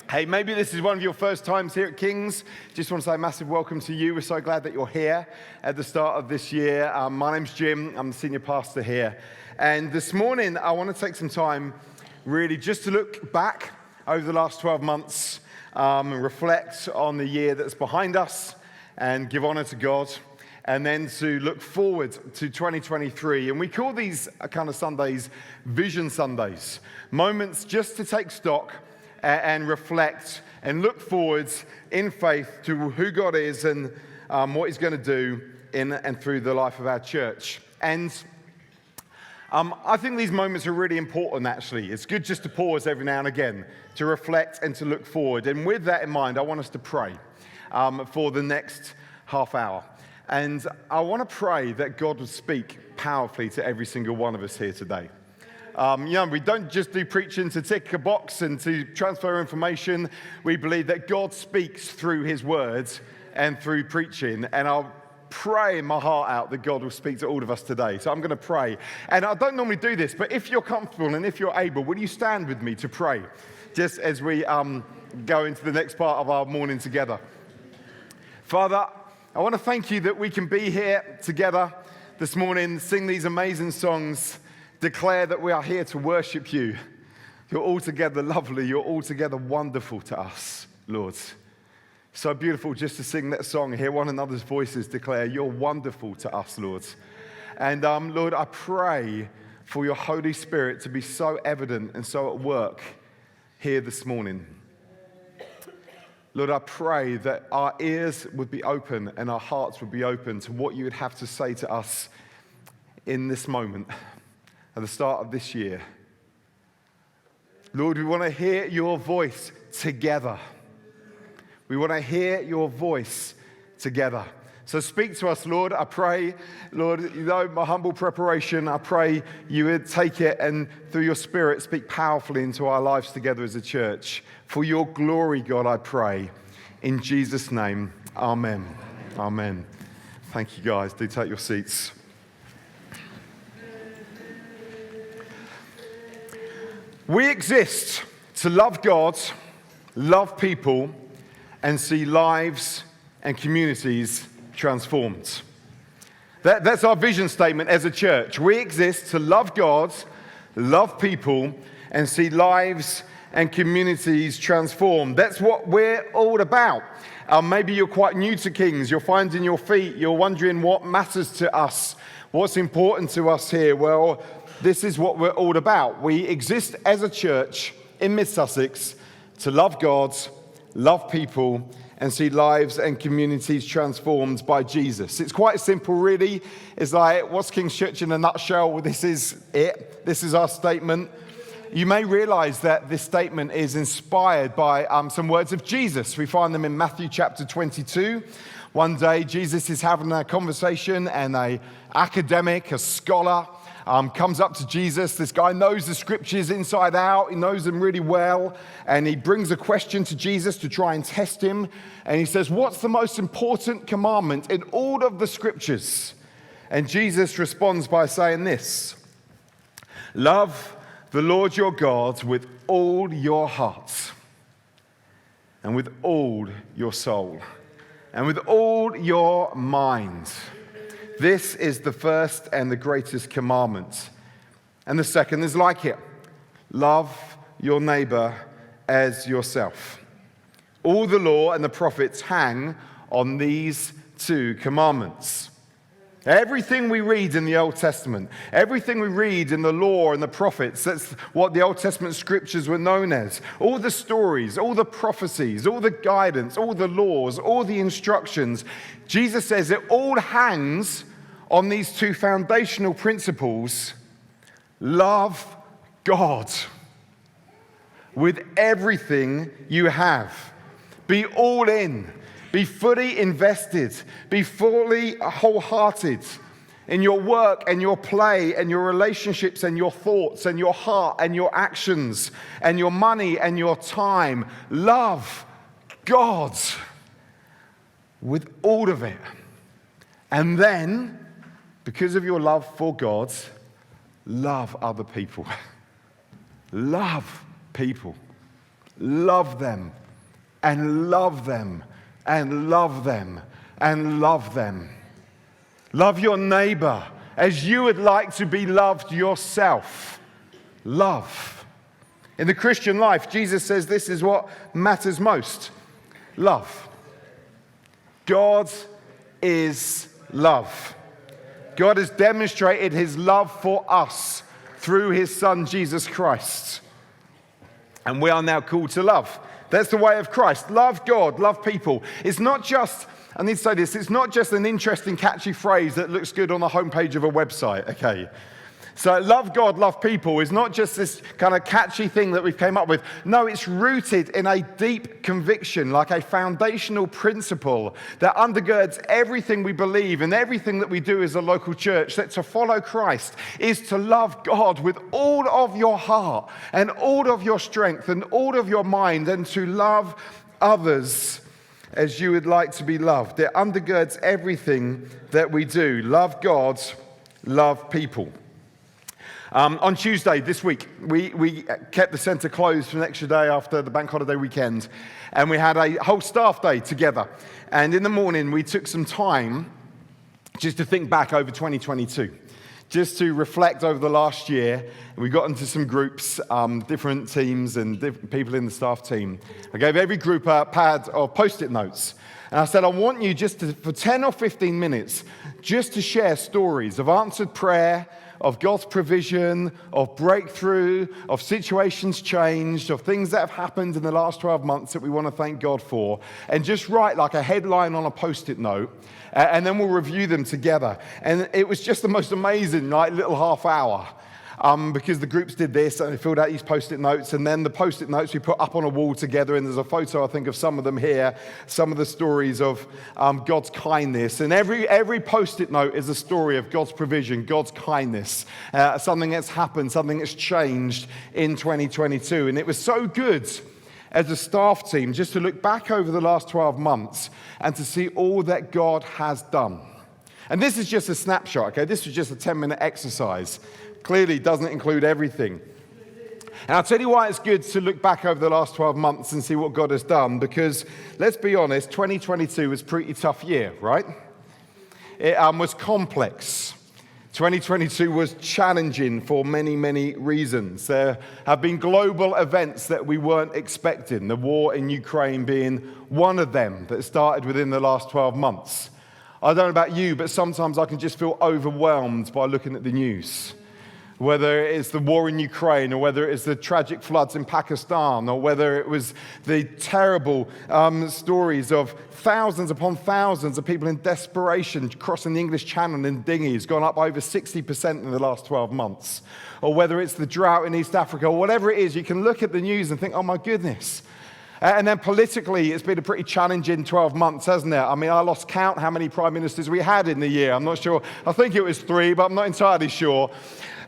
Hey, maybe this is one of your first times here at King's. Just want to say a massive welcome to you. We're so glad that you're here at the start of this year. My name's Jim. I'm the senior pastor here. And this morning, I want to take some time really just to look back over the last 12 months and reflect on the year that's behind us and give honor to God. And then to look forward to 2023. And we call these kind of Sundays Vision Sundays. Moments just to take stock and reflect and look forwards in faith to who God is and what He's going to do in and through the life of our church. And I think these moments are really important, actually. It's good just to pause every now and again to reflect and to look forward. And with that in mind, I want us to pray for the next half hour. And I want to pray that God would speak powerfully to every single one of us here today. We don't just do preaching to tick a box and to transfer information. We believe that God speaks through His words and through preaching. And I'll pray my heart out that God will speak to all of us today. So I'm going to pray. And I don't normally do this, but if you're comfortable and if you're able, will you stand with me to pray just as we go into the next part of our morning together? Father, I want to thank you that we can be here together this morning, sing these amazing songs, declare that we are here to worship you. You're altogether lovely. You're altogether wonderful to us, Lord. So beautiful just to sing that song, hear one another's voices declare, you're wonderful to us, Lord. And Lord, I pray for your Holy Spirit to be so evident and so at work here this morning. Lord, I pray that our ears would be open and our hearts would be open to what you would have to say to us in this moment, at the start of this year. Lord, we want to hear your voice together. We want to hear your voice together. So speak to us, Lord. I pray, Lord, you know my humble preparation, I pray you would take it and through your Spirit speak powerfully into our lives together as a church. For your glory, God, I pray. In Jesus' name, amen. Amen. Thank you, guys. Do take your seats. We exist to love God, love people, and see lives and communities transformed. That's our vision statement as a church. We exist to love God, love people, and see lives and communities transformed. That's what we're all about. Maybe you're quite new to King's. You're finding your feet. You're wondering what matters to us, what's important to us here. Well, this is what we're all about. We exist as a church in Mid-Sussex to love God, love people, and see lives and communities transformed by Jesus. It's quite simple, really. It's like, what's King's Church in a nutshell? Well, this is it. This is our statement. You may realize that this statement is inspired by some words of Jesus. We find them in Matthew chapter 22. One day, Jesus is having a conversation, and an academic, a scholar, comes up to Jesus. This guy knows the scriptures inside out. He knows them really well. And he brings a question to Jesus to try and test him. And he says, what's the most important commandment in all of the scriptures? And Jesus responds by saying this: love the Lord your God with all your heart and with all your soul and with all your mind. This is the first and the greatest commandment. And the second is like it. Love your neighbor as yourself. All the law and the prophets hang on these two commandments. Everything we read in the Old Testament, everything we read in the law and the prophets, that's what the Old Testament scriptures were known as. All the stories, all the prophecies, all the guidance, all the laws, all the instructions. Jesus says it all hangs on these two foundational principles. Love God with everything you have. Be all in. Be fully invested. Be fully wholehearted in your work and your play and your relationships and your thoughts and your heart and your actions and your money and your time. Love God with all of it. And then, because of your love for God, love other people. Love people. love them, and love them, and love them, and love them. Love your neighbor as you would like to be loved yourself. Love. In the Christian life, Jesus says this is what matters most. Love. God is love. God has demonstrated his love for us through his Son, Jesus Christ. And we are now called to love. That's the way of Christ. Love God, love people. It's not just, I need to say this, it's not just an interesting, catchy phrase that looks good on the homepage of a website, okay? So love God, love people is not just this kind of catchy thing that we've came up with. No, it's rooted in a deep conviction, like a foundational principle that undergirds everything we believe and everything that we do as a local church, that to follow Christ is to love God with all of your heart and all of your strength and all of your mind, and to love others as you would like to be loved. It undergirds everything that we do. Love God, love people. On Tuesday this week, we kept the centre closed for an extra day after the bank holiday weekend, and we had a whole staff day together. And in the morning, we took some time just to think back over 2022, just to reflect over the last year. We got into some groups, different teams and different people in the staff team. I gave every group a pad of Post-it notes. And I said, I want you just to, for 10 or 15 minutes, just to share stories of answered prayer, of God's provision, of breakthrough, of situations changed, of things that have happened in the last 12 months that we want to thank God for, and just write like a headline on a Post-it note, and then we'll review them together. And it was just the most amazing little half hour. Because the groups did this and they filled out these Post-it notes, and then the Post-it notes we put up on a wall together, and there's a photo, I think, of some of them here, some of the stories of God's kindness. And every Post-it note is a story of God's provision, God's kindness, something that's happened, something that's changed in 2022. And it was so good as a staff team just to look back over the last 12 months and to see all that God has done. And this is just a snapshot, okay? This was just a 10-minute exercise. Clearly doesn't include everything. And I'll tell you why it's good to look back over the last 12 months and see what God has done, because let's be honest, 2022 was a pretty tough year, right? It was complex. 2022 was challenging for many, many reasons. There have been global events that we weren't expecting, the war in Ukraine being one of them that started within the last 12 months. I don't know about you, but sometimes I can just feel overwhelmed by looking at the news. Whether it's the war in Ukraine, or whether it's the tragic floods in Pakistan, or whether it was the terrible stories of thousands upon thousands of people in desperation crossing the English Channel in dinghies, gone up over 60% in the last 12 months, or whether it's the drought in East Africa, or whatever it is, you can look at the news and think, oh my goodness. And then politically, it's been a pretty challenging 12 months, hasn't it? I mean, I lost count how many prime ministers we had in the year. I'm not sure. I think it was 3, but I'm not entirely sure.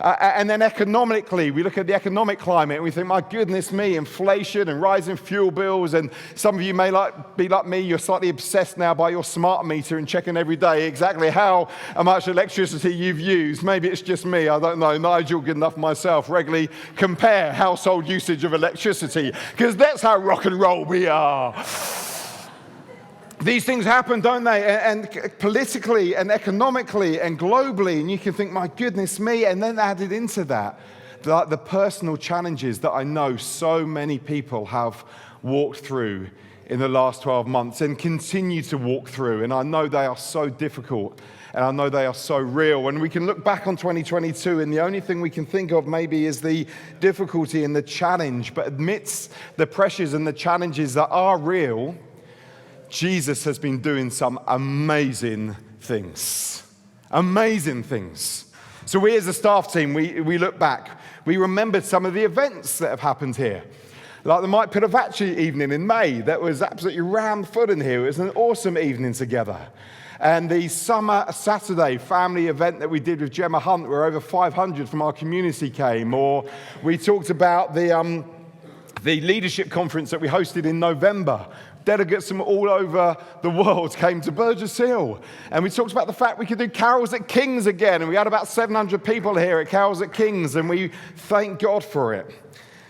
And then economically, we look at the economic climate and we think, my goodness me, inflation and rising fuel bills. And some of you may be like me, you're slightly obsessed now by your smart meter and checking every day exactly how much electricity you've used. Maybe it's just me, I don't know. Nigel, good enough myself, regularly compare household usage of electricity, because that's how rock and roll we are. These things happen, don't they? And politically and economically and globally, and you can think, my goodness me, and then added into that, the personal challenges that I know so many people have walked through in the last 12 months and continue to walk through, and I know they are so difficult, and I know they are so real. And we can look back on 2022, and the only thing we can think of maybe is the difficulty and the challenge, but amidst the pressures and the challenges that are real, Jesus has been doing some amazing things. Amazing things. So we as a staff team, we look back. We remembered some of the events that have happened here. Like the Mike Pitavachi evening in May. That was absolutely round full in here. It was an awesome evening together. And the Summer Saturday family event that we did with Gemma Hunt, where over 500 from our community came. Or we talked about the leadership conference that we hosted in November. Delegates from all over the world came to Burgess Hill. And we talked about the fact we could do carols at King's again. And we had about 700 people here at carols at King's. And we thank God for it.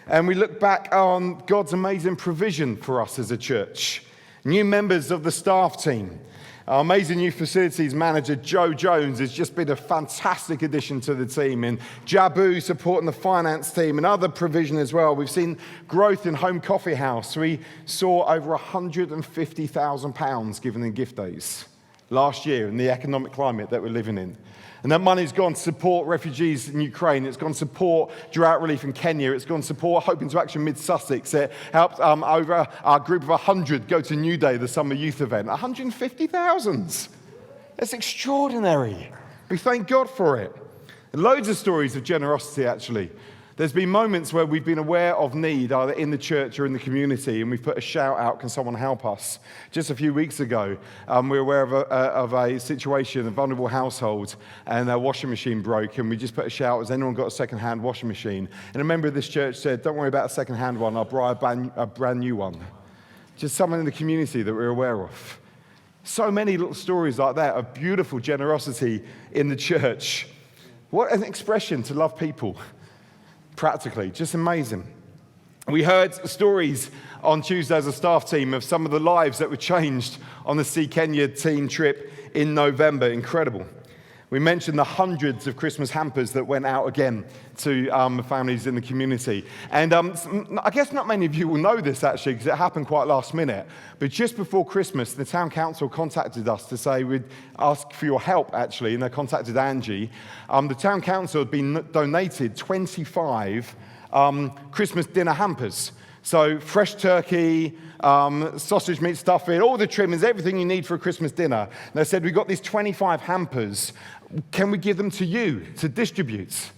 And we look back on God's amazing provision for us as a church. New members of the staff team. Our amazing new facilities manager, Joe Jones, has just been a fantastic addition to the team. And Jabu supporting the finance team and other provision as well. We've seen growth in Home Coffee House. We saw over £150,000 given in gift days last year in the economic climate that we're living in. And that money's gone to support refugees in Ukraine. It's gone to support drought relief in Kenya. It's gone to support Hope into Action Mid-Sussex. It helped over our group of 100 go to New Day, the summer youth event. 150,000. That's extraordinary. We thank God for it. Loads of stories of generosity, actually. There's been moments where we've been aware of need, either in the church or in the community, and we've put a shout out, can someone help us? Just a few weeks ago, we were aware of a situation, a vulnerable household, and their washing machine broke, and we just put a shout, has anyone got a second-hand washing machine? And a member of this church said, don't worry about a second-hand one, I'll buy a brand new one. Just someone in the community that we're aware of. So many little stories like that of beautiful generosity in the church. What an expression to love people. Practically, just amazing. We heard stories on Tuesday as a staff team of some of the lives that were changed on the See Kenya team trip in November. Incredible. We mentioned the hundreds of Christmas hampers that went out again to families in the community. And I guess not many of you will know this, actually, because it happened quite last minute. But just before Christmas, the town council contacted us to say we'd ask for your help, actually, and they contacted Angie. The town council had been donated 25 Christmas dinner hampers. So fresh turkey, sausage meat stuffing, all the trimmings, everything you need for a Christmas dinner. And they said, we've got these 25 hampers. Can we give them to you to distribute?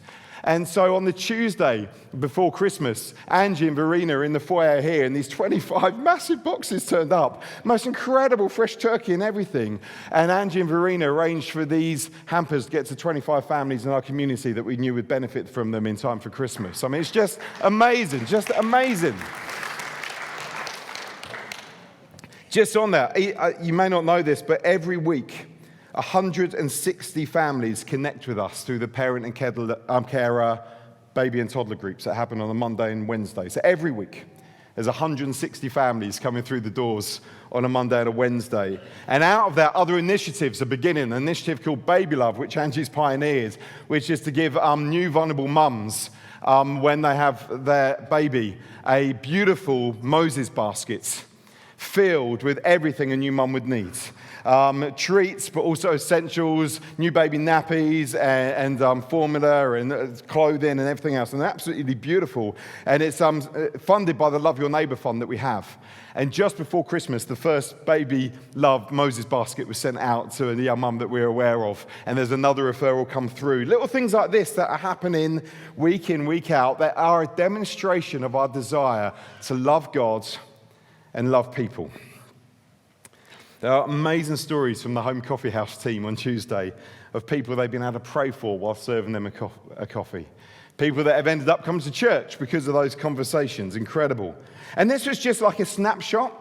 And so on the Tuesday before Christmas, Angie and Verena are in the foyer here, and these 25 massive boxes turned up. Most incredible fresh turkey and everything. And Angie and Verena arranged for these hampers to get to 25 families in our community that we knew would benefit from them in time for Christmas. I mean, it's just amazing, just amazing. Just on that, you may not know this, but every week, 160 families connect with us through the parent and carer, baby and toddler groups that happen on a Monday and Wednesday. So every week, there's 160 families coming through the doors on a Monday and a Wednesday. And out of that, other initiatives are beginning. An initiative called Baby Love, which Angie's pioneered, which is to give new vulnerable mums, when they have their baby, a beautiful Moses basket filled with everything a new mum would need. Treats, but also essentials, new baby nappies and formula and clothing and everything else. And they're absolutely beautiful. And it's funded by the Love Your Neighbour Fund that we have. And just before Christmas, the first Baby Love Moses basket was sent out to a young mum that we're aware of. And there's another referral come through. Little things like this that are happening week in, week out, that are a demonstration of our desire to love God and love people. There are amazing stories from the Home Coffee House team on Tuesday of people they've been able to pray for while serving them a coffee. People that have ended up coming to church because of those conversations. Incredible. And this was just like a snapshot,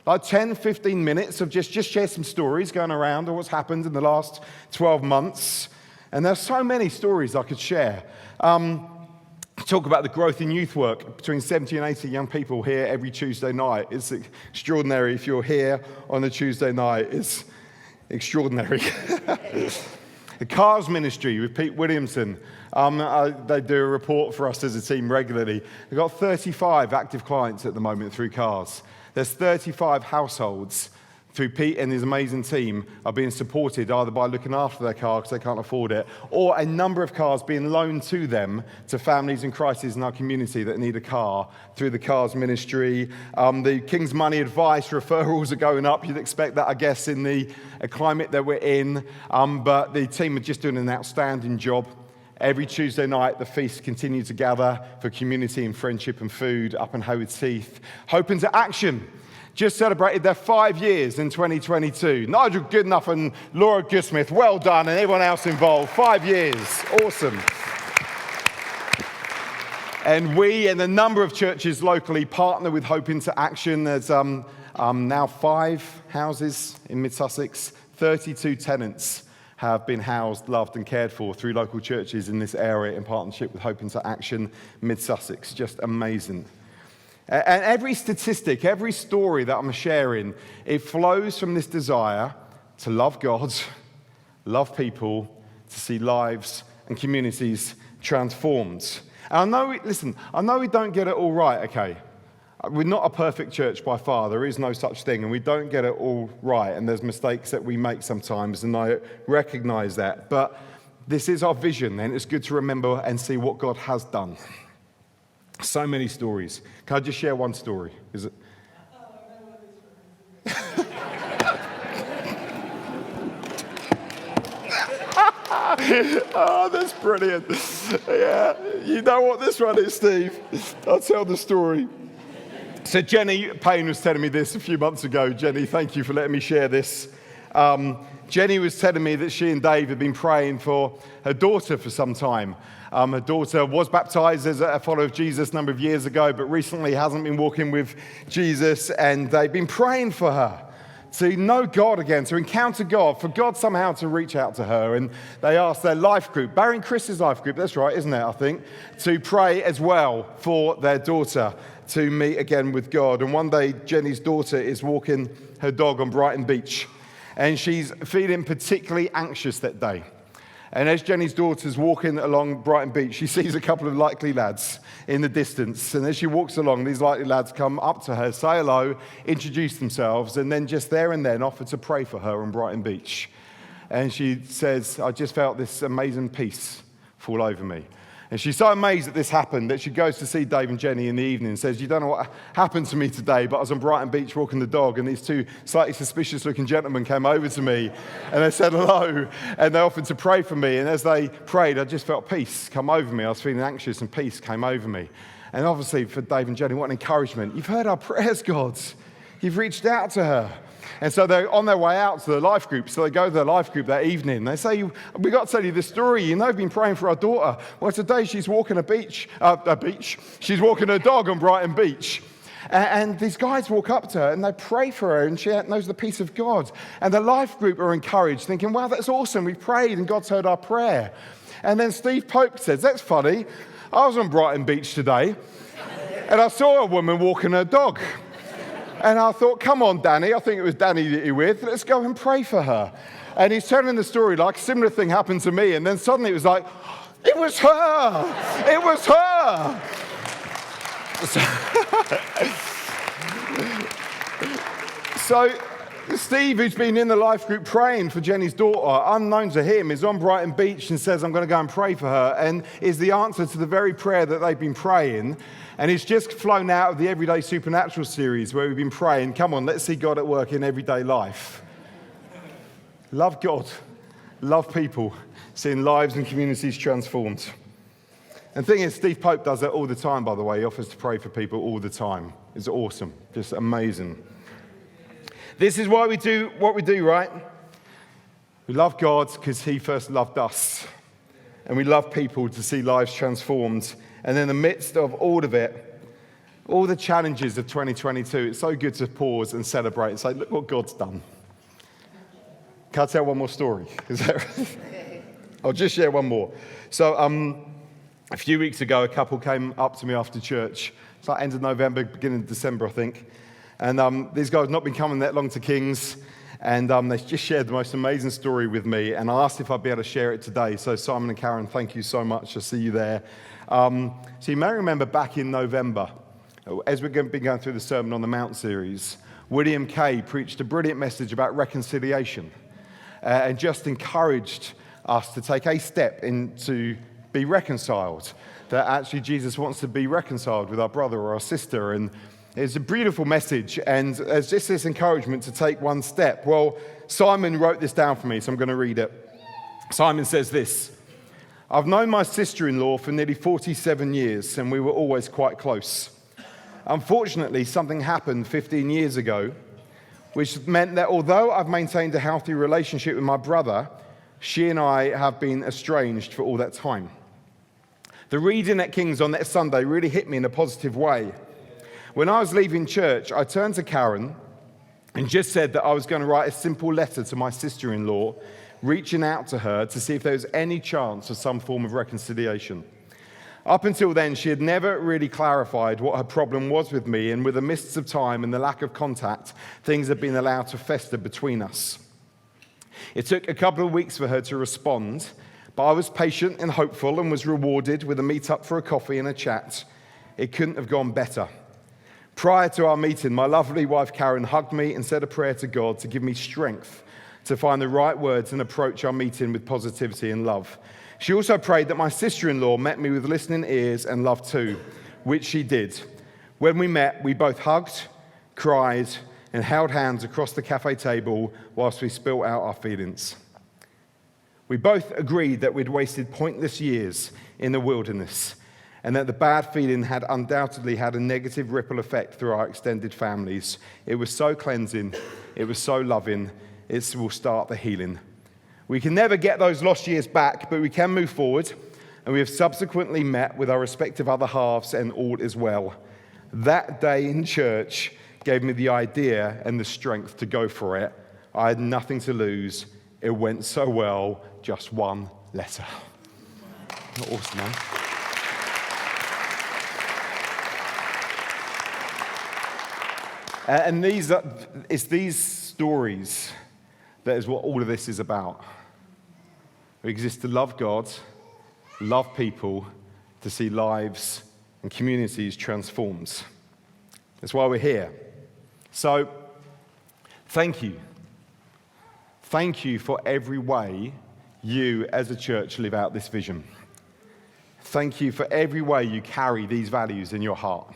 like 10, 15 minutes of just share some stories going around of what's happened in the last 12 months. And there's so many stories I could share. Talk about the growth in youth work, between 70 and 80 young people here every Tuesday night. It's extraordinary. If you're here on a Tuesday night, it's extraordinary. The Cars Ministry with Pete Williamson, they do a report for us as a team regularly. We've got 35 active clients at the moment through Cars. There's 35 households through Pete and his amazing team are being supported either by looking after their car because they can't afford it, or a number of cars being loaned to them, to families in crisis in our community that need a car through the Cars Ministry. The King's Money Advice referrals are going up. You'd expect that, I guess, in the climate that we're in. But the team are just doing an outstanding job. Every Tuesday night, the feasts continue to gather for community and friendship and food up in Howard's Heath. Hope into Action just celebrated their 5 years in 2022. Nigel Goodenough and Laura Goodsmith, well done, and everyone else involved. 5 years, awesome. And we and a number of churches locally partner with Hope into Action. There's now 5 houses in Mid-Sussex, 32 tenants have been housed, loved and cared for through local churches in this area in partnership with Hope into Action Mid-Sussex. Just amazing. And every statistic, every story that I'm sharing, it flows from this desire to love God, love people, to see lives and communities transformed. And I know we don't get it all right, okay? We're not a perfect church by far. There is no such thing, and we don't get it all right, and there's mistakes that we make sometimes, and I recognize that. But this is our vision, and it's good to remember and see what God has done. So many stories. Can I just share one story? Is it? Oh, that's brilliant. Yeah, you know what this one is, Steve. I'll tell the story. So Jenny Payne was telling me this a few months ago. Jenny, thank you for letting me share this. Jenny was telling me that she and Dave had been praying for her daughter for some time. Her daughter was baptized as a follower of Jesus a number of years ago, but recently hasn't been walking with Jesus, and they've been praying for her to know God again, to encounter God, for God somehow to reach out to her. And they asked their life group, Barry and Chris's life group, that's right, isn't it, I think, to pray as well for their daughter to meet again with God. And one day, Jenny's daughter is walking her dog on Brighton Beach, and she's feeling particularly anxious that day. And as Jenny's daughter's walking along Brighton Beach, she sees a couple of likely lads in the distance. And as she walks along, these likely lads come up to her, say hello, introduce themselves, and then just there and then offer to pray for her on Brighton Beach. And she says, I just felt this amazing peace fall over me. And she's so amazed that this happened that she goes to see Dave and Jenny in the evening and says, you don't know what happened to me today, but I was on Brighton Beach walking the dog, and these two slightly suspicious-looking gentlemen came over to me, and they said hello, and they offered to pray for me. And as they prayed, I just felt peace come over me. I was feeling anxious, and peace came over me. And obviously for Dave and Jenny, what an encouragement. You've heard our prayers, God. You've reached out to her. And so they're on their way out to the life group. So they go to the life group that evening. They say, we got to tell you this story. You know, we've been praying for our daughter. Well, today she's walking She's walking her dog on Brighton Beach. And these guys walk up to her and they pray for her, and she knows the peace of God. And the life group are encouraged, thinking, wow, that's awesome. We've prayed and God's heard our prayer. And then Steve Pope says, that's funny. I was on Brighton Beach today and I saw a woman walking her dog. And I thought, come on, Danny. I think it was Danny that you're with. Let's go and pray for her. And he's telling the story like a similar thing happened to me. And then suddenly it was like, it was her. It was her. So Steve, who's been in the life group praying for Jenny's daughter, unknown to him, is on Brighton Beach and says, I'm going to go and pray for her, and is the answer to the very prayer that they've been praying. And it's just flown out of the Everyday Supernatural series where we've been praying, come on, let's see God at work in everyday life. Love God, love people, seeing lives and communities transformed. And the thing is, Steve Pope does that all the time, by the way. He offers to pray for people all the time. It's awesome, just amazing. This is why we do what we do, right? We love God because he first loved us. And we love people to see lives transformed. And in the midst of all of it, all the challenges of 2022, it's so good to pause and celebrate and say, look what God's done. Can I tell one more story? Is that right? I'll just share one more. So a few weeks ago, a couple came up to me after church. It's like end of November, beginning of December, I think. And these guys have not been coming that long to Kings. And they just shared the most amazing story with me. And I asked if I'd be able to share it today. So Simon and Karen, thank you so much. I see you there. So you may remember back in November, as we've been going through the Sermon on the Mount series, William Kay preached a brilliant message about reconciliation and just encouraged us to take a step into be reconciled, that actually Jesus wants to be reconciled with our brother or our sister. And it's a beautiful message, and there's just this encouragement to take one step. Well, Simon wrote this down for me, so I'm going to read it. Simon says this: I've known my sister-in-law for nearly 47 years, and we were always quite close. Unfortunately, something happened 15 years ago, which meant that although I've maintained a healthy relationship with my brother, she and I have been estranged for all that time. The reading at King's on that Sunday really hit me in a positive way. When I was leaving church, I turned to Karen and just said that I was going to write a simple letter to my sister-in-law reaching out to her to see if there was any chance of some form of reconciliation. Up until then, she had never really clarified what her problem was with me, and with the mists of time and the lack of contact, things had been allowed to fester between us. It took a couple of weeks for her to respond, but I was patient and hopeful and was rewarded with a meet-up for a coffee and a chat. It couldn't have gone better. Prior to our meeting, my lovely wife Karen hugged me and said a prayer to God to give me strength to find the right words and approach our meeting with positivity and love. She also prayed that my sister-in-law met me with listening ears and love too, which she did. When we met, we both hugged, cried, and held hands across the cafe table whilst we spilt out our feelings. We both agreed that we'd wasted pointless years in the wilderness and that the bad feeling had undoubtedly had a negative ripple effect through our extended families. It was so cleansing, it was so loving, it will start the healing. We can never get those lost years back, but we can move forward, and we have subsequently met with our respective other halves, and all is well. That day in church gave me the idea and the strength to go for it. I had nothing to lose. It went so well, just one letter. Awesome, man. And it's these stories that is what all of this is about. We exist to love God, love people, to see lives and communities transformed. That's why we're here. So, thank you. Thank you for every way you as a church live out this vision. Thank you for every way you carry these values in your heart.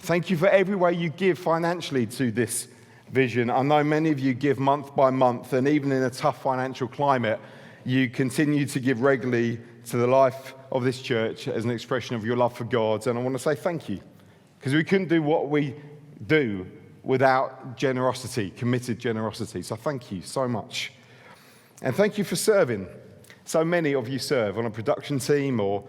Thank you for every way you give financially to this vision. I know many of you give month by month, and even in a tough financial climate, you continue to give regularly to the life of this church as an expression of your love for God. And I want to say thank you, because we couldn't do what we do without generosity, committed generosity. So thank you so much. And thank you for serving. So many of you serve on a production team or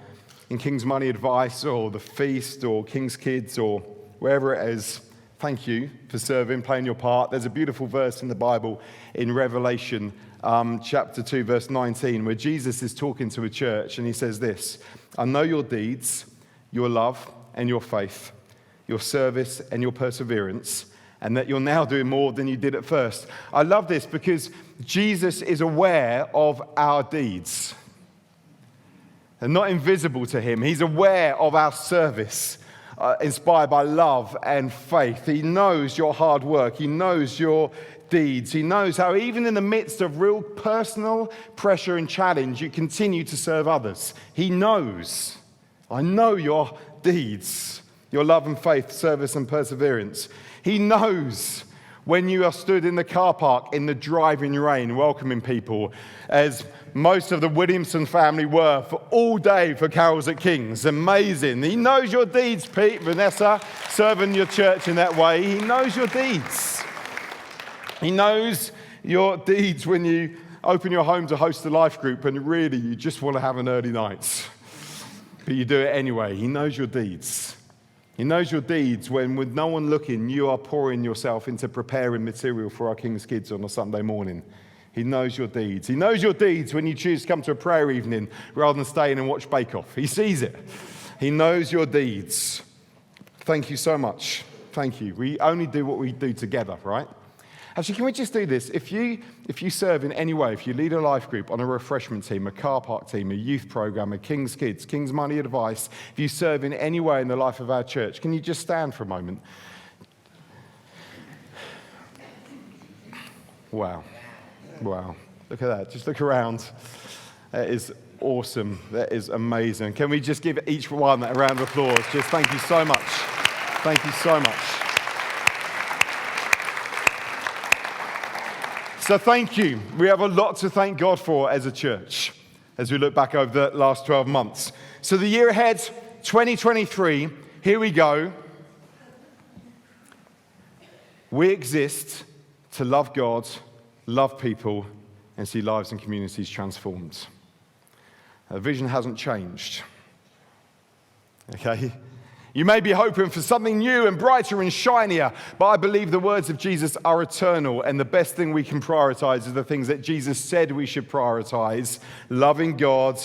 in King's Money Advice or the Feast or King's Kids or wherever it is. Thank you for serving, playing your part. There's a beautiful verse in the Bible in Revelation chapter 2, verse 19, where Jesus is talking to a church and he says this: I know your deeds, your love and your faith, your service and your perseverance, and that you're now doing more than you did at first. I love this because Jesus is aware of our deeds. They're not invisible to him. He's aware of our service, inspired by love and faith. He knows your hard work. He knows your deeds. He knows how even in the midst of real personal pressure and challenge, you continue to serve others. He knows. I know your deeds, your love and faith, service and perseverance. He knows when you are stood in the car park in the driving rain welcoming people, as most of the Williamson family were for all day for Carols at King's. Amazing. He knows your deeds, Pete, Vanessa, serving your church in that way. He knows your deeds. He knows your deeds when you open your home to host a life group and really you just want to have an early night, but you do it anyway. He knows your deeds. He knows your deeds when, with no one looking, you are pouring yourself into preparing material for our King's Kids on a Sunday morning. He knows your deeds. He knows your deeds when you choose to come to a prayer evening rather than staying and watch Bake Off. He sees it. He knows your deeds. Thank you so much. Thank you. We only do what we do together, right? Actually, can we just do this? If you serve in any way, if you lead a life group on a refreshment team, a car park team, a youth program, a King's Kids, King's Money Advice, if you serve in any way in the life of our church, can you just stand for a moment? Wow. Wow. Look at that. Just look around. That is awesome. That is amazing. Can we just give each one a round of applause? Just thank you so much. Thank you so much. So thank you. We have a lot to thank God for as a church as we look back over the last 12 months. So the year ahead, 2023, here we go. We exist to love God, love people, and see lives and communities transformed. The vision hasn't changed. Okay? You may be hoping for something new and brighter and shinier, but I believe the words of Jesus are eternal, and the best thing we can prioritize are the things that Jesus said we should prioritize: loving God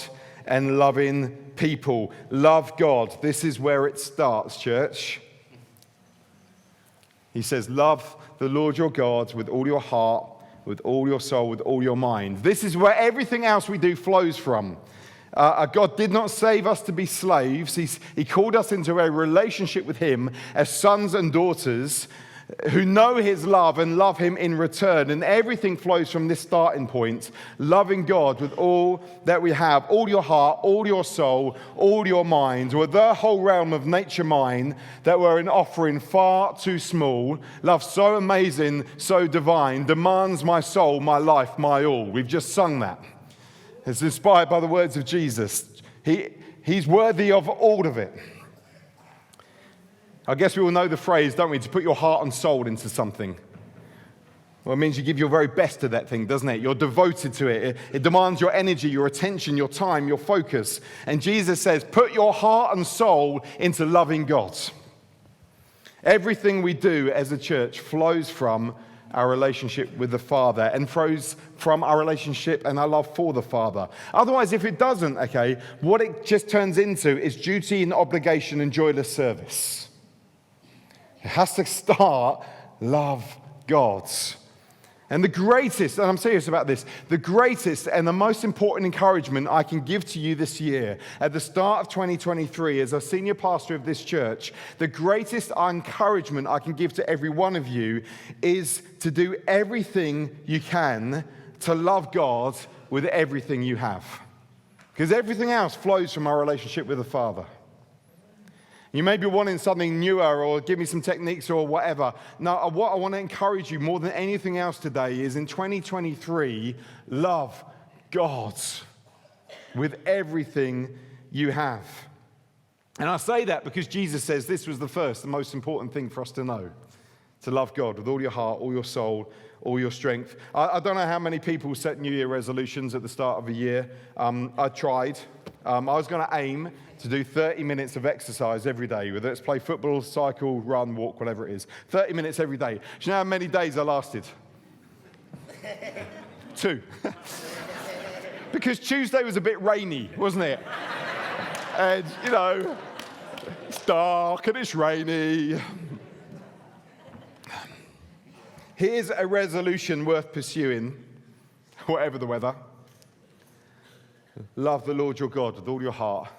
and loving people. Love God. This is where it starts, church. He says, love the Lord your God with all your heart, with all your soul, with all your mind. This is where everything else we do flows from. God did not save us to be slaves. He called us into a relationship with him as sons and daughters who know his love and love him in return. And everything flows from this starting point: loving God with all that we have, all your heart, all your soul, all your mind, with the whole realm of nature mine that were an offering far too small. Love so amazing, so divine, demands my soul, my life, my all. We've just sung that. It's inspired by the words of Jesus. He's worthy of all of it. I guess we all know the phrase, don't we? To put your heart and soul into something. Well, it means you give your very best to that thing, doesn't it? You're devoted to it. It demands your energy, your attention, your time, your focus. And Jesus says, put your heart and soul into loving God. Everything we do as a church flows from our relationship with the Father and flows from our relationship and our love for the Father. Otherwise, if it doesn't, okay, what it just turns into is duty and obligation and joyless service. It has to start, love God. And the greatest, and I'm serious about this, the greatest and the most important encouragement I can give to you this year, at the start of 2023, as a senior pastor of this church, the greatest encouragement I can give to every one of you is to do everything you can to love God with everything you have. Because everything else flows from our relationship with the Father. You may be wanting something newer or give me some techniques or whatever. No, what I want to encourage you more than anything else today is in 2023, love God with everything you have. And I say that because Jesus says this was the most important thing for us to know: to love God with all your heart, all your soul, all your strength. I don't know how many people set New Year resolutions at the start of a year. I tried. I was going to aim to do 30 minutes of exercise every day, whether it's play football, cycle, run, walk, whatever it is. 30 minutes every day. Do you know how many days I lasted? 2. Because Tuesday was a bit rainy, wasn't it? And, you know, it's dark and it's rainy. Here's a resolution worth pursuing, whatever the weather. Love the Lord your God with all your heart,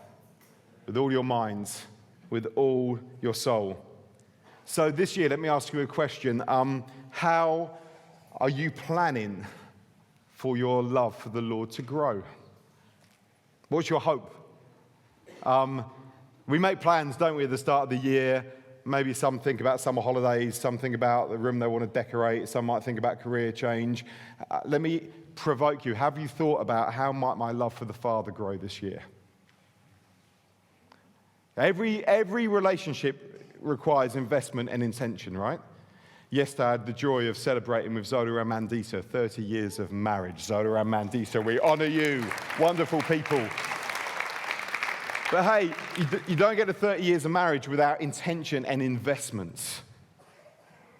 with all your minds, with all your soul. So this year, let me ask you a question. How are you planning for your love for the Lord to grow? What's your hope? We make plans, don't we, at the start of the year. Maybe some think about summer holidays, some think about the room they want to decorate, some might think about career change. Let me provoke you. Have you thought about how might my love for the Father grow this year? Every relationship requires investment and intention, right? Yesterday, I had the joy of celebrating with Zola and Mandisa 30 years of marriage. Zola and Mandisa, we honor you, wonderful people. But hey, you don't get to 30 years of marriage without intention and investments.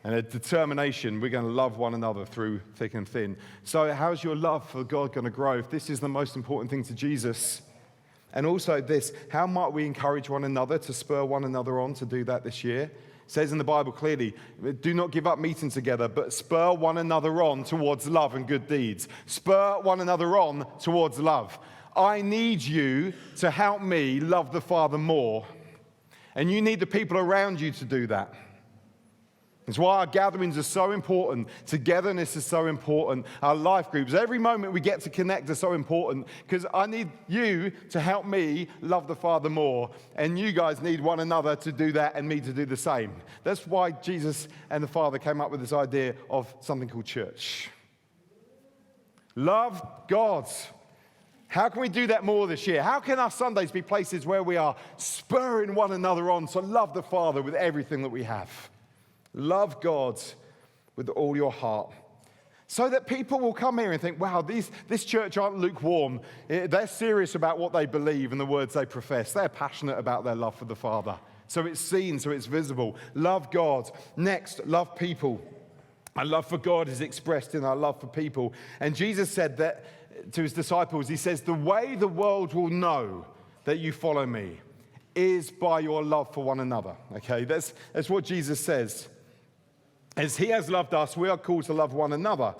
And a determination, we're going to love one another through thick and thin. So how's your love for God going to grow? If this is the most important thing to Jesus. And also this, how might we encourage one another to spur one another on to do that this year? It says in the Bible clearly, do not give up meeting together, but spur one another on towards love and good deeds. Spur one another on towards love. I need you to help me love the Father more. And you need the people around you to do that. It's why our gatherings are so important. Togetherness is so important. Our life groups, every moment we get to connect is so important, because I need you to help me love the Father more. And you guys need one another to do that and me to do the same. That's why Jesus and the Father came up with this idea of something called church. Love God. How can we do that more this year? How can our Sundays be places where we are spurring one another on to love the Father with everything that we have? Love God with all your heart. So that people will come here and think, wow, this church aren't lukewarm. They're serious about what they believe and the words they profess. They're passionate about their love for the Father. So it's seen, so it's visible. Love God. Next, love people. Our love for God is expressed in our love for people. And Jesus said that to his disciples, he says, the way the world will know that you follow me is by your love for one another. Okay, that's what Jesus says. As he has loved us, we are called to love one another.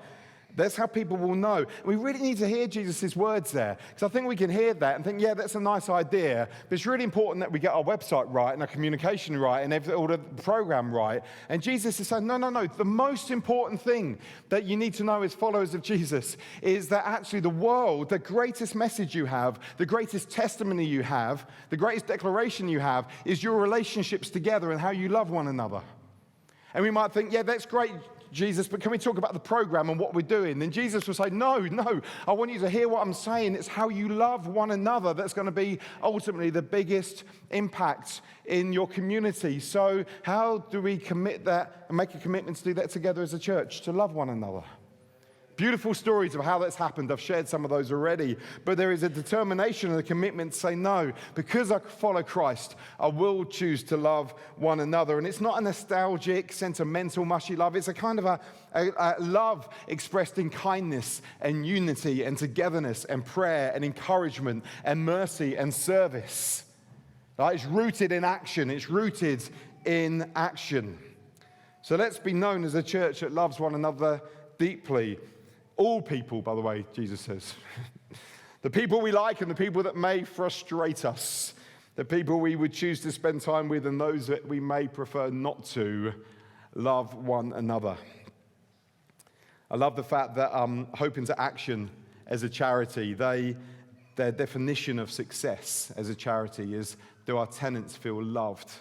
That's how people will know. We really need to hear Jesus' words there, because I think we can hear that and think, yeah, that's a nice idea, but it's really important that we get our website right and our communication right and all the program right. And Jesus is saying, no. The most important thing that you need to know as followers of Jesus is that actually the world, the greatest message you have, the greatest testimony you have, the greatest declaration you have is your relationships together and how you love one another. And we might think, yeah, that's great, Jesus, but can we talk about the program and what we're doing? Then Jesus will say, no, I want you to hear what I'm saying. It's how you love one another that's going to be ultimately the biggest impact in your community. So how do we commit that and make a commitment to do that together as a church, to love one another? Beautiful stories of how that's happened. I've shared some of those already. But there is a determination and a commitment to say, no, because I follow Christ, I will choose to love one another. And it's not a nostalgic, sentimental, mushy love. It's a kind of a love expressed in kindness and unity and togetherness and prayer and encouragement and mercy and service. It's rooted in action. It's rooted in action. So let's be known as a church that loves one another deeply. All people, by the way, Jesus says. The people we like and the people that may frustrate us. The people we would choose to spend time with and those that we may prefer not to. Love one another. I love the fact that Hope into Action as a charity, their definition of success as a charity is, do our tenants feel loved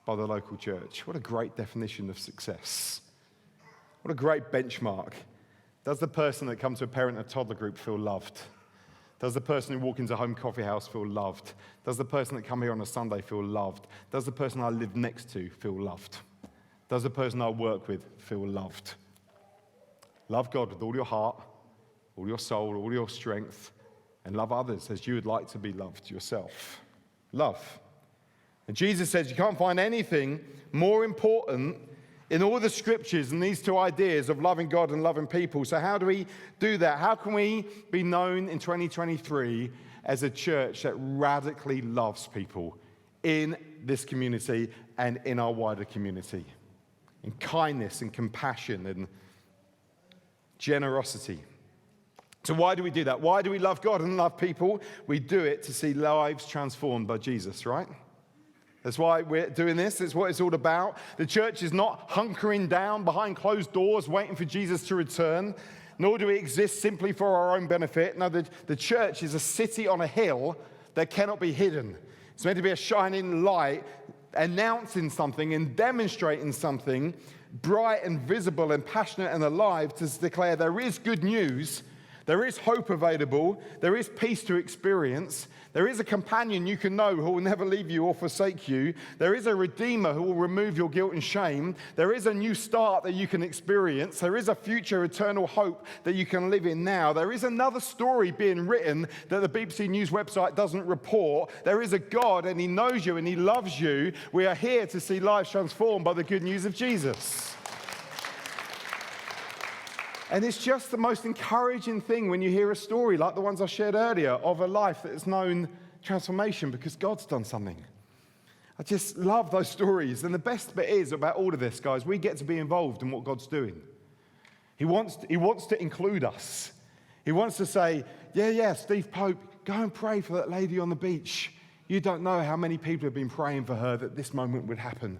by the local church? What a great definition of success. What a great benchmark. Does the person that comes to a parent and toddler group feel loved? Does the person who walks into a home coffee house feel loved? Does the person that come here on a Sunday feel loved? Does the person I live next to feel loved? Does the person I work with feel loved? Love God with all your heart, all your soul, all your strength, and love others as you would like to be loved yourself. Love. And Jesus says you can't find anything more important in all the scriptures and these two ideas of loving God and loving people. So how do we do that? How can we be known in 2023 as a church that radically loves people in this community and in our wider community? In kindness and compassion and generosity. So why do we do that? Why do we love God and love people? We do it to see lives transformed by Jesus, right? That's why we're doing this. It's what it's all about. The church is not hunkering down behind closed doors waiting for Jesus to return, nor do we exist simply for our own benefit. No, the church is a city on a hill that cannot be hidden. It's meant to be a shining light, announcing something and demonstrating something bright and visible and passionate and alive to declare there is good news. There is hope available. There is peace to experience. There is a companion you can know who will never leave you or forsake you. There is a Redeemer who will remove your guilt and shame. There is a new start that you can experience. There is a future eternal hope that you can live in now. There is another story being written that the BBC News website doesn't report. There is a God and He knows you and He loves you. We are here to see lives transformed by the good news of Jesus. And it's just the most encouraging thing when you hear a story like the ones I shared earlier of a life that has known transformation because God's done something. I just love those stories. And the best bit is about all of this, guys, we get to be involved in what God's doing. He wants to include us. He wants to say, yeah, Steve Pope, go and pray for that lady on the beach. You don't know how many people have been praying for her that this moment would happen.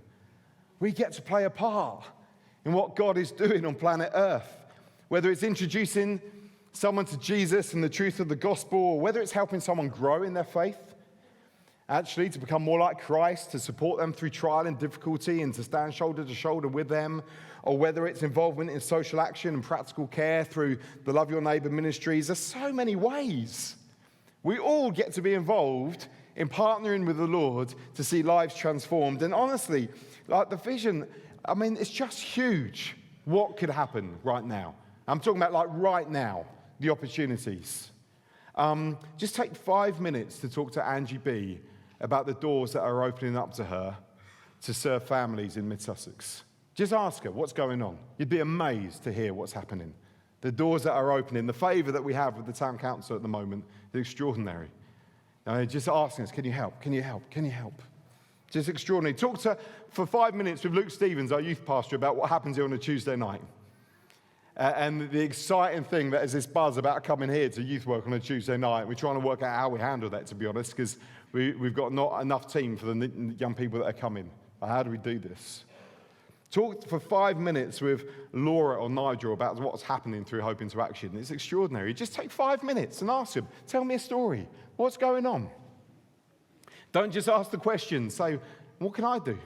We get to play a part in what God is doing on planet Earth. Whether it's introducing someone to Jesus and the truth of the gospel, or whether it's helping someone grow in their faith, actually to become more like Christ, to support them through trial and difficulty and to stand shoulder to shoulder with them, or whether it's involvement in social action and practical care through the Love Your Neighbor ministries. There's so many ways. We all get to be involved in partnering with the Lord to see lives transformed. And honestly, like the vision, it's just huge what could happen right now. I'm talking about like right now, the opportunities. Just take 5 minutes to talk to Angie B about the doors that are opening up to her to serve families in Mid-Sussex. Just ask her what's going on. You'd be amazed to hear what's happening. The doors that are opening, the favour that we have with the town council at the moment is extraordinary. Just asking us, can you help? Can you help? Can you help? Just extraordinary. Talk for 5 minutes with Luke Stevens, our youth pastor, about what happens here on a Tuesday night. And the exciting thing that is this buzz about coming here to youth work on a Tuesday night. We're trying to work out how we handle that, to be honest, because we've got not enough team for the young people that are coming. How do we do this? Talk for 5 minutes with Laura or Nigel about what's happening through Hope into Action. It's extraordinary. Just take 5 minutes and ask them, tell me a story. What's going on? Don't just ask the question. Say, what can I do?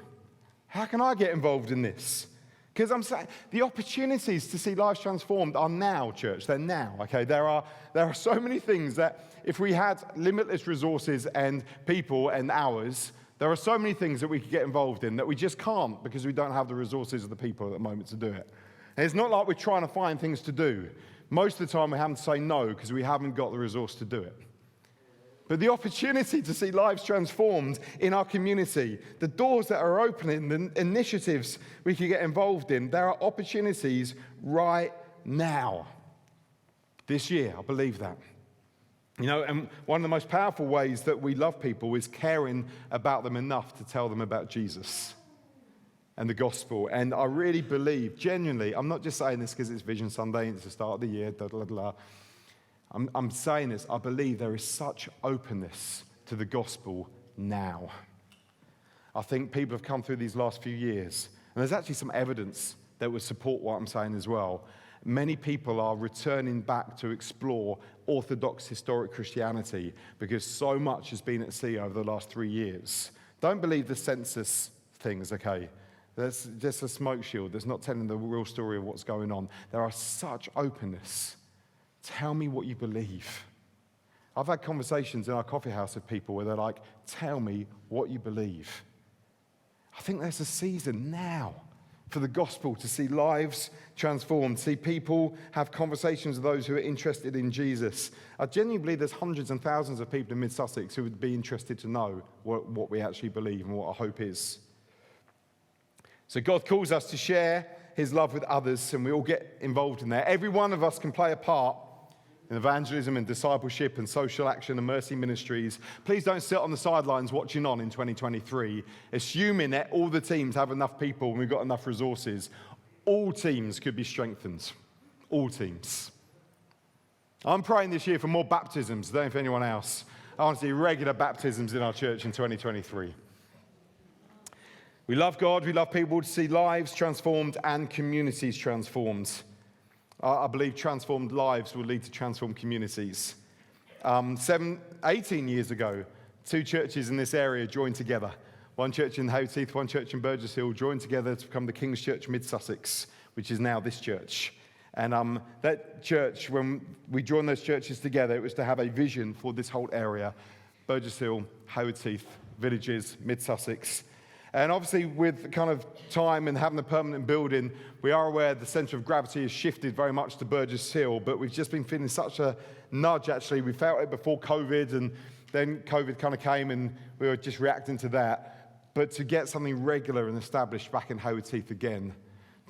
How can I get involved in this? Because I'm saying the opportunities to see lives transformed are now, church. They're now, okay? There are so many things that if we had limitless resources and people and hours, there are so many things that we could get involved in that we just can't because we don't have the resources of the people at the moment to do it. And it's not like we're trying to find things to do. Most of the time we have to say no because we haven't got the resource to do it. But the opportunity to see lives transformed in our community, the doors that are opening, the initiatives we can get involved in, there are opportunities right now. This year, I believe that. And one of the most powerful ways that we love people is caring about them enough to tell them about Jesus and the gospel. And I really believe, genuinely, I'm not just saying this because it's Vision Sunday and it's the start of the year, I'm saying this, I believe there is such openness to the gospel now. I think people have come through these last few years, and there's actually some evidence that would support what I'm saying as well. Many people are returning back to explore Orthodox historic Christianity because so much has been at sea over the last 3 years. Don't believe the census things, okay? That's just a smoke shield. That's not telling the real story of what's going on. There are such openness. Tell me what you believe. I've had conversations in our coffee house with people where they're like, tell me what you believe. I think there's a season now for the gospel to see lives transformed, see people have conversations with those who are interested in Jesus. I genuinely believe there's hundreds and thousands of people in Mid-Sussex who would be interested to know what we actually believe and what our hope is. So God calls us to share his love with others, and we all get involved in that. Every one of us can play a part in evangelism and discipleship and social action and mercy ministries. Please don't sit on the sidelines watching on in 2023, assuming that all the teams have enough people and we've got enough resources. All teams could be strengthened. All teams. I'm praying this year for more baptisms. I don't know if anyone else. I want to see regular baptisms in our church in 2023. We love God, we love people to see lives transformed and communities transformed. I believe transformed lives will lead to transformed communities. 18 years ago, 2 churches in this area joined together. One church in Howteeth, one church in Burgess Hill, joined together to become the King's Church Mid-Sussex, which is now this church. And that church, when we joined those churches together, it was to have a vision for this whole area. Burgess Hill, Howteeth, villages, Mid-Sussex. And obviously with kind of time and having a permanent building, we are aware the centre of gravity has shifted very much to Burgess Hill, but we've just been feeling such a nudge, actually. We felt it before COVID, and then COVID kind of came and we were just reacting to that. But to get something regular and established back in Howteeth again,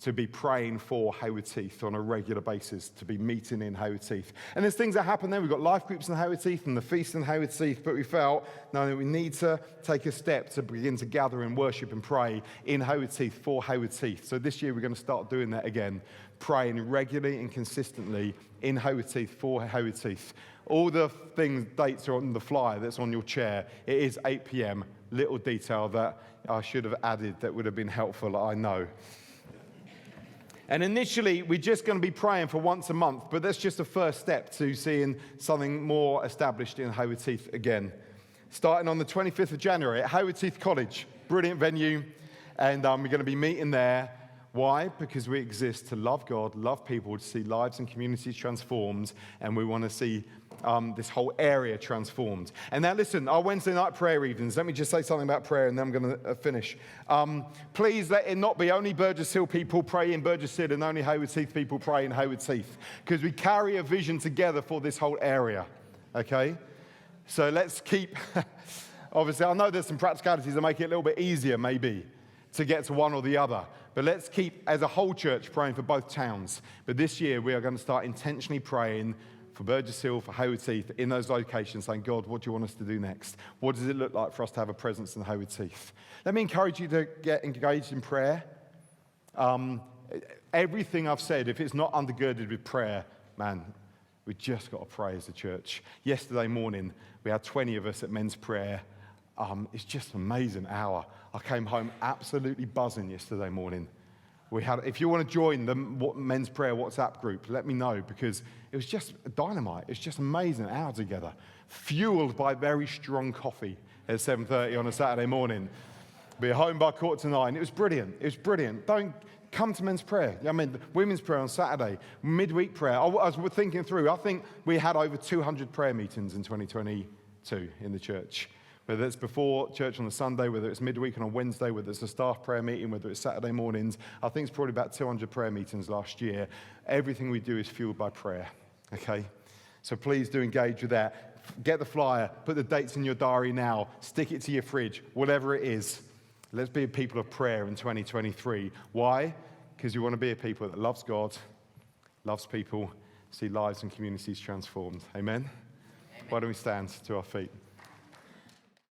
to be praying for Howteeth on a regular basis, to be meeting in Howteeth. And there's things that happen there. We've got life groups in Howteeth and the feast in Howteeth, but we felt, no, we need to take a step to begin to gather and worship and pray in Howteeth for Howteeth. So this year we're going to start doing that again, praying regularly and consistently in Howteeth for Howteeth. All the dates are on the flyer that's on your chair. It is 8 p.m. Little detail that I should have added that would have been helpful, I know. And initially, we're just going to be praying for once a month, but that's just a first step to seeing something more established in Howteeth again. Starting on the 25th of January at Howteeth College, brilliant venue, and we're going to be meeting there. Why? Because we exist to love God, love people, to see lives and communities transformed, and we want to see this whole area transformed. And now listen, our Wednesday night prayer evenings, let me just say something about prayer and then I'm going to finish. Please let it not be only Burgess Hill people pray in Burgess Hill and only Howteeth people pray in Howteeth, because we carry a vision together for this whole area, okay? So let's keep, obviously I know there's some practicalities that make it a little bit easier maybe, to get to one or the other. But let's keep, as a whole church, praying for both towns. But this year, we are going to start intentionally praying for Burgess Hill, for Hayward Heath, in those locations, saying, God, what do you want us to do next? What does it look like for us to have a presence in Hayward Heath? Let me encourage you to get engaged in prayer. Everything I've said, if it's not undergirded with prayer, man, we just got to pray as a church. Yesterday morning, we had 20 of us at men's prayer. It's just an amazing hour. I came home absolutely buzzing yesterday morning. If you want to join the men's prayer WhatsApp group, let me know, because it was just dynamite. It's just amazing hour together, fueled by very strong coffee at 7:30 on a Saturday morning. Be home by 8:45. It was brilliant. It was brilliant. Don't come to men's prayer. I mean, women's prayer on Saturday, midweek prayer. I was thinking through. I think we had over 200 prayer meetings in 2022 in the church. Whether it's before church on a Sunday, whether it's midweek on a Wednesday, whether it's a staff prayer meeting, whether it's Saturday mornings. I think it's probably about 200 prayer meetings last year. Everything we do is fueled by prayer, okay? So please do engage with that. Get the flyer, put the dates in your diary now, stick it to your fridge, whatever it is. Let's be a people of prayer in 2023. Why? Because we want to be a people that loves God, loves people, see lives and communities transformed. Amen? Why don't we stand to our feet?